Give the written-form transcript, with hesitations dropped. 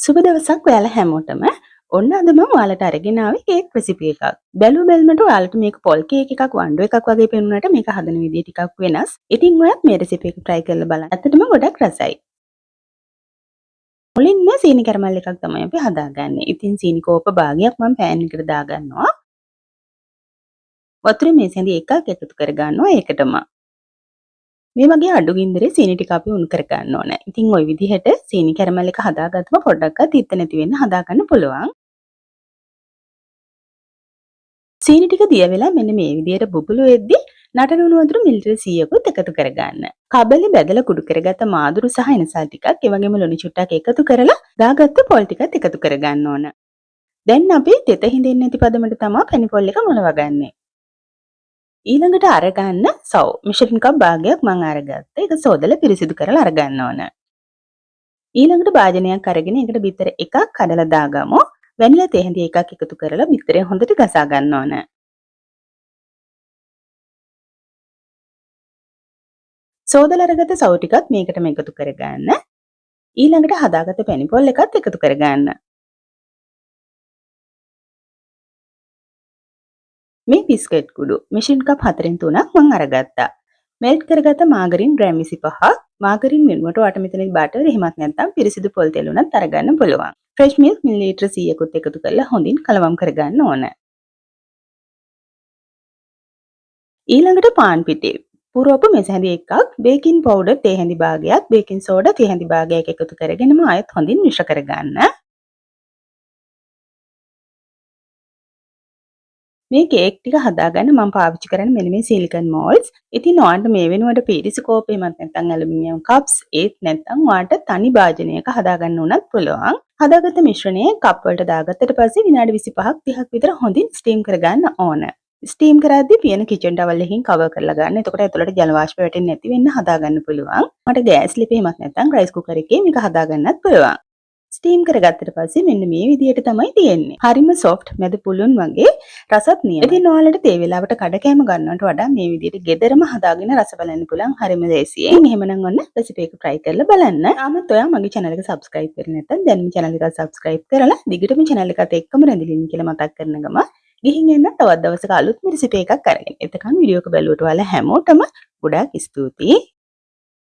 සුබ දවසක් ඔයාලා හැමෝටම. ඔන්න අද මම ඔයාලට අරගෙන ආවේ කේක් රෙසිපි එකක්. බැලුව බැලමට ඔයාලට මේක පොල් කේක් එකක් වන්ඩෝ එකක් වගේ පෙනුනට මේක හදන විදිය ටිකක් වෙනස්. ඉතින් ඔයත් මේ රෙසිපි එක try කරලා බලන්න. ඇත්තටම ගොඩක් රසයි. මුලින්ම සීනි කැරමල් එකක් තමයි අපි හදාගන්නේ. ඉතින් සීනි කෝප භාගයක් මම පෑන් එකට දාගන්නවා. වතුර මේසෙන්දි එකක් එකතු කරගන්නවා ඒකටම. මේ වගේ අඩු ගින්දරේ සීනි ටික අපි උණු කර ගන්න ඕන. ඉතින් ওই විදිහට සීනි කැරමල් එක හදාගත්තම පොඩ්ඩක්වත් තිත්ත නැති වෙන්න හදාගන්න පුළුවන්. සීනි ටික දිය වෙලා මෙන්න මේ විදිහට බුබුලු වෙද්දි නටන උණු වතුර මිලිලිටර් 100කුත් එකතු කරගන්න. කබලි බැදලා කුඩු කරගත්ත මාදුරු සහ එනසල් ටිකක් ඒ වගේම ලුණු චුට්ටක් එකතු කරලා දාගත්ත පොල් ටිකත් එකතු කරගන්න ඕන. දැන් අපි තෙත හිඳෙන්නේ නැති පදමට තමයි පැණි පොල් එක මොලවගන්නේ. ඊළඟට අරගන්න සව් මිශ්‍රණ කප් භාගයක් මම අරගත්තා. ඒක සෝදලා පිරිසිදු කරලා අරගන්න ඕන. ඊළඟට භාජනයක් අරගෙන ඒකට බිත්තර එකක් කඩලා දාගමු. වැනිලා තේ හැඳි එකක් එකතු කරලා බිත්තරේ හොඳට ගසා ගන්න ඕන. සෝදලා අරගත්ත සව් ටිකත් මේකටම එකතු කරගන්න. ඊළඟට හදාගත්ත පැණි පොල් එකත් එකතු කරගන්න. මේ බිස්කට් කුඩු මිශ්‍රණ කප් 4න් 3ක් මම අරගත්තා. මෙල්ට් කරගත්ත මාගරින් ග්‍රෑම් 25ක්. මාගරින් වෙනුවට ඔයාලට මෙතනදී බටර් එහෙමත් නැත්නම් පිරිසිදු පොල් තෙල් උනත් අරගන්න පුළුවන්. ෆ්‍රෙෂ් මිල්ක් මිලිලිටර් 100කුත් එකතු කරලා හොඳින් කලවම් කරගන්න ඕන. ඊළඟට පාන් පිටේ පුරවපු මෙස හැඳි එකක්, බේකින් පවුඩර් තේ හැඳි භාගයක්, බේකින් සෝඩා තේ හැඳි භාගයක් එකතු කරගෙනම ආයෙත් හොඳින් මිශ්‍ර කරගන්න. මේ කේක් ටික හදාගන්න මම පාවිච්චි කරන්නේ මෙන්න මේ සිලිකන් මෝල්ඩ්ස්. ඉතින් ඔයාලට මේ වෙනුවට පීරිසි කෝප් එහෙමත් නැත්නම් ඇලුමිනියම් කප්ස් ඒත් නැත්නම් ඔයාලට තනි භාජනයක හදාගන්න උනත් පුළුවන්. හදාගත්ත මිශ්‍රණය කප් වලට දාගත්තට පස්සේ විනාඩි 25ක් 30ක් විතර හොඳින් ස්ටීම් කරගන්න ඕන. ස්ටීම් කරද්දී පියන කිචන් ටවල් එකකින් කවර් කරලා ගන්න. එතකොට ඇතුළට ජල වාෂ්ප වැටෙන්නේ නැති වෙන්න හදාගන්න පුළුවන්. මට ගෑස් ලිපේ එහෙමත් නැත්නම් රයිස් කුකර් එකේ මේක හදාගන්නත් පුළුවන්. ස්ටීම් කරගත්තට පස්සේ මෙන්න මේ විදියට තමයි තියෙන්නේ. හරිම සොෆ්ට් මැද පුළුන් වගේ රසත් නියමයි. ඉතින් ඔයාලට තේ වේලාවට කඩකෑම ගන්නවට වඩා මේ විදියට ගෙදරම හදාගෙන රස බලන්න පුළුවන් හරිම ලේසියෙන්. එහෙමනම් ඔන්න රෙසිපි එක try කරලා බලන්න. ආමත් ඔයා මගේ channel එක subscribe කරලා නැත්නම් දැන් channel එක subscribe කරලා දිගටම channel එකත් එක්කම රැඳිලින් කියලා මතක් කරන ගම ගිහින් එන්න තවත් දවසක අලුත් රෙසිපි එකක් අරගෙන. එතකන් වීඩියෝ එක බැලුවට ඔයාලා හැමෝටම ගොඩාක් ස්තුතියි.